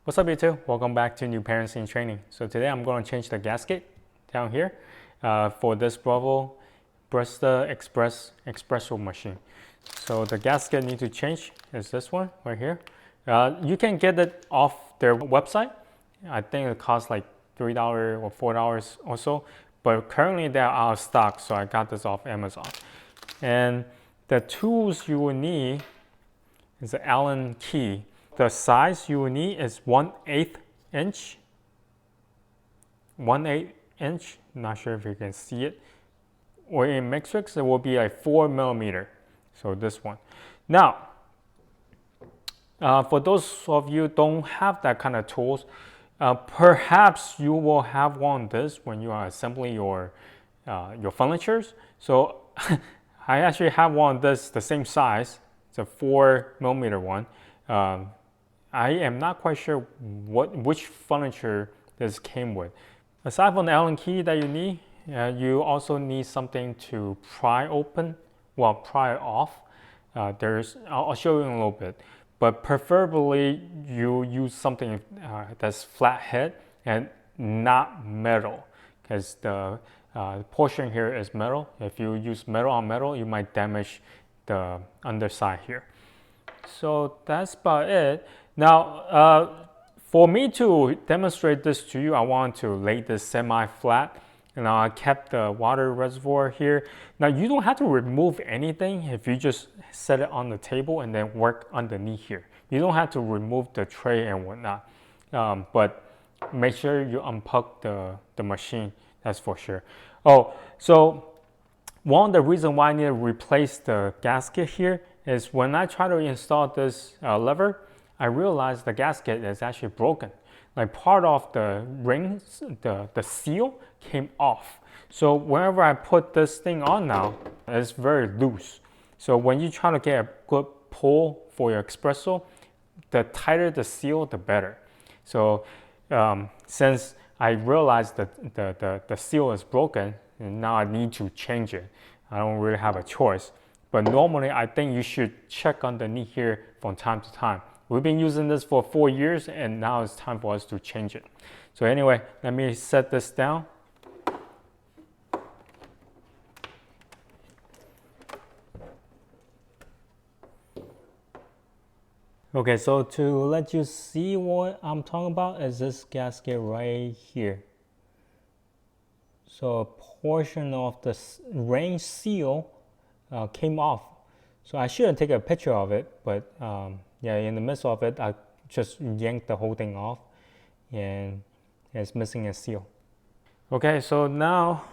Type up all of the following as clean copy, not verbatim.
What's up YouTube? Welcome back to New Parents in Training. So today I'm going to change the gasket down here for this Breville Barista espresso machine. So the gasket need to change is this one right here. You can get it off their website. I think it costs like $3 or $4 or so, but currently they're out of stock, so I got this off Amazon. And the tools you will need is the Allen key. The size you will need is 1/8 inch. 1/8 inch, not sure if you can see it. Or in matrix, it will be like 4mm. So this one. Now, for those of you who don't have that kind of tools, perhaps you will have one of this when you are assembling your furnitures. So I actually have one of this, the same size. It's a 4mm one. I am not quite sure which furniture this came with. Aside from the Allen key that you need, you also need something to pry open, pry off. I'll show you in a little bit, but preferably you use something that's flat head and not metal, because the portion here is metal. If you use metal on metal, you might damage the underside here. So that's about it. Now, for me to demonstrate this to you, I want to lay this semi-flat, and I kept the water reservoir here. Now, you don't have to remove anything if you just set it on the table and then work underneath here. You don't have to remove the tray and whatnot, but make sure you unplug the machine, that's for sure. Oh, so one of the reasons why I need to replace the gasket here is when I try to install this lever, I realized the gasket is actually broken. Like part of the rings, the seal came off. So whenever I put this thing on now, it's very loose. So when you try to get a good pull for your espresso, the tighter the seal, the better. So since I realized that the seal is broken, and now I need to change it. I don't really have a choice. But normally, I think you should check underneath here from time to time. We've been using this for 4 years, and now it's time for us to change it. So anyway, let me set this down. Okay, so to let you see what I'm talking about is this gasket right here. So a portion of the ring seal came off. So I shouldn't take a picture of it, but yeah, in the midst of it, I just yanked the whole thing off, and it's missing a seal. Okay, so now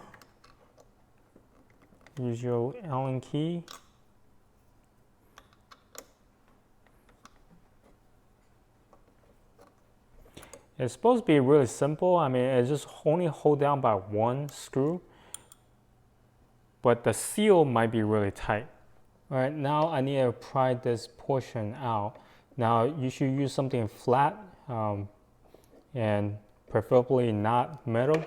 use your Allen key. It's supposed to be really simple. I mean, it's just only hold down by one screw, but the seal might be really tight. All right, now I need to pry this portion out. Now you should use something flat and preferably not metal.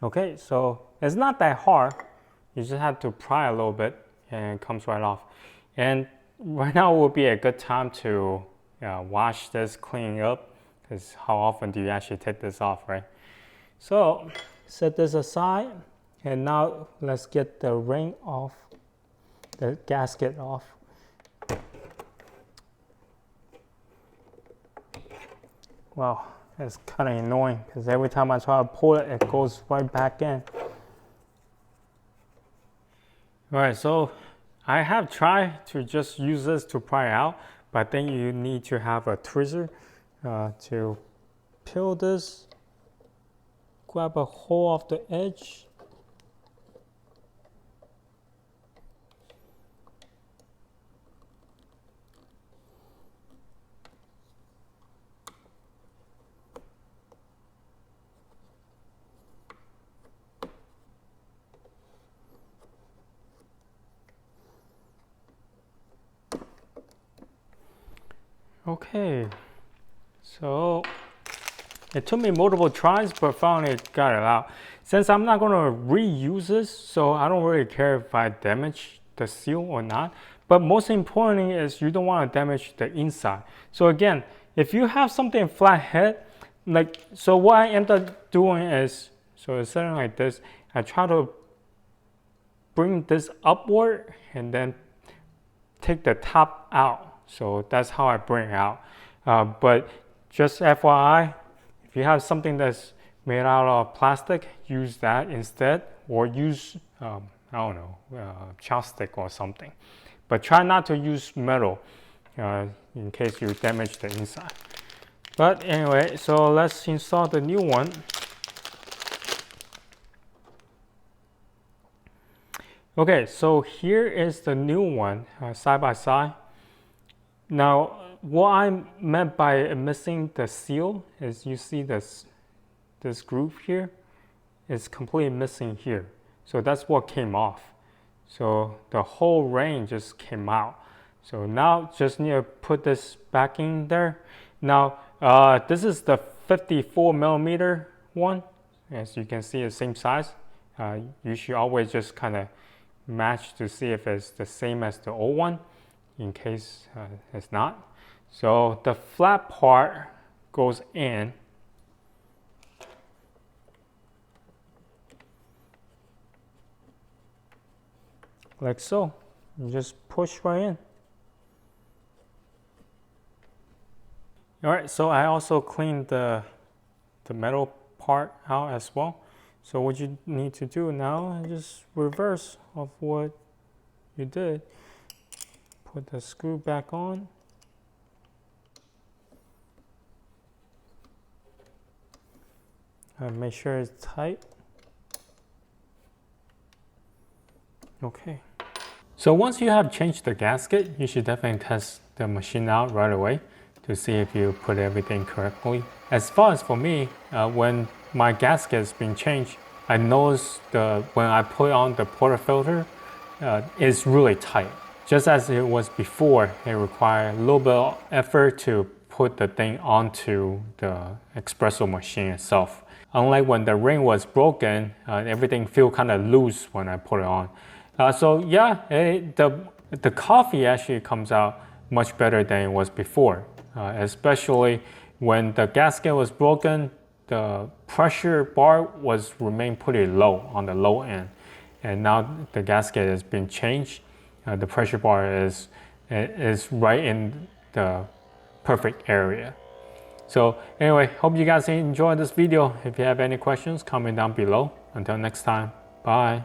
Okay, so it's not that hard. You just have to pry a little bit and it comes right off. And right now would be a good time to wash this, clean up, because how often do you actually take this off, right? So set this aside, and now let's get the ring off, the gasket off. Wow. It's kind of annoying because every time I try to pull it, it goes right back in. All right, so I have tried to just use this to pry out, but then you need to have a tweezer to peel this, grab a hole off the edge. Okay, so it took me multiple tries, but finally got it out. Since I'm not gonna reuse this, so I don't really care if I damage the seal or not. But most importantly is you don't want to damage the inside. So again, if you have something flat head, like, so what I end up doing is, so it's something like this, I try to bring this upward and then take the top out. So that's how I bring it out. But just FYI, if you have something that's made out of plastic, use that instead, or use, I don't know, chopstick or something. But try not to use metal in case you damage the inside. But anyway, so let's install the new one. Okay, so here is the new one, side by side. Now, what I meant by missing the seal is you see this groove here is completely missing here. So that's what came off. So the whole ring just came out. So now just need to put this back in there. Now, this is the 54mm one. As you can see, the same size. You should always just kind of match to see if it's the same as the old one, in case it's not. So the flat part goes in. Like so. You just push right in. Alright, so I also cleaned the metal part out as well. So what you need to do now is just reverse of what you did. Put the screw back on. And make sure it's tight. Okay. So once you have changed the gasket, you should definitely test the machine out right away to see if you put everything correctly. As far as for me, when my gasket has been changed, I noticed when I put on the portafilter, it's really tight. Just as it was before, it required a little bit of effort to put the thing onto the espresso machine itself. Unlike when the ring was broken, everything felt kind of loose when I put it on. So yeah, the coffee actually comes out much better than it was before, especially when the gasket was broken. The pressure bar remained pretty low on the low end, and now the gasket has been changed. The pressure bar is right in the perfect area. So anyway, hope you guys enjoyed this video. If you have any questions, comment down below. Until next time, bye.